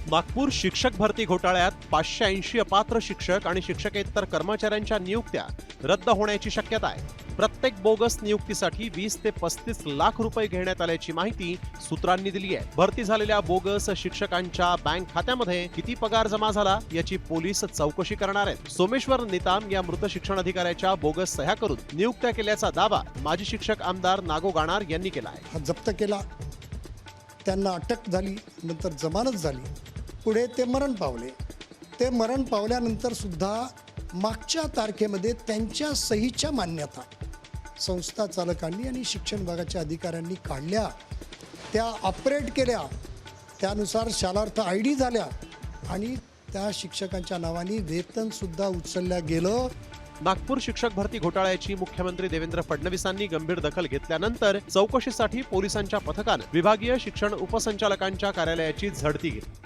नागपूर शिक्षक भरती घोटाळ्यात 580 अपात्र शिक्षक आणि शिक्षकेतर कर्मचाऱ्यांच्या नियुक्त्या रद्द होण्याची शक्यता आहे। प्रत्येक बोगस नियुक्तीसाठी 20 ते 35 लाख रुपये घेण्यात आल्याची माहिती सूत्रांनी दिली आहे। भरती झालेल्या बोगस शिक्षकांच्या बँक खात्यामध्ये किती पगार जमा झाला याची पोलीस चौकशी करणार आहेत। सोमेश्वर निताम या मृत शिक्षण अधिकाऱ्याच्या बोगस सह्या करून नियुक्त्या केल्याचा दावा माजी शिक्षक आमदार नागो गाणार यांनी केला आहे। जप्त केला, त्यांना अटक झाली, नंतर जमानत झाली, पुढे ते मरण पावले। ते मरण पावल्यानंतर सुद्धा मागच्या तारखेमध्ये त्यांच्या सहीच्या मान्यता संस्था चालकांनी आणि शिक्षण विभागाच्या अधिकाऱ्यांनी काढल्या, त्या ऑपरेट केल्या, त्यानुसार शालार्थ ID झाल्या आणि त्या शिक्षकांच्या नावाने वेतन सुद्धा उचललं गेलं। नागपूर शिक्षक भरती घोटाळ्याची मुख्यमंत्री देवेंद्र फडणवीसांनी गंभीर दखल घेतल्यानंतर चौकशीसाठी पोलिसांच्या पथकाने विभागीय शिक्षण उपसंचालकांच्या कार्यालयाची झडती घेतली।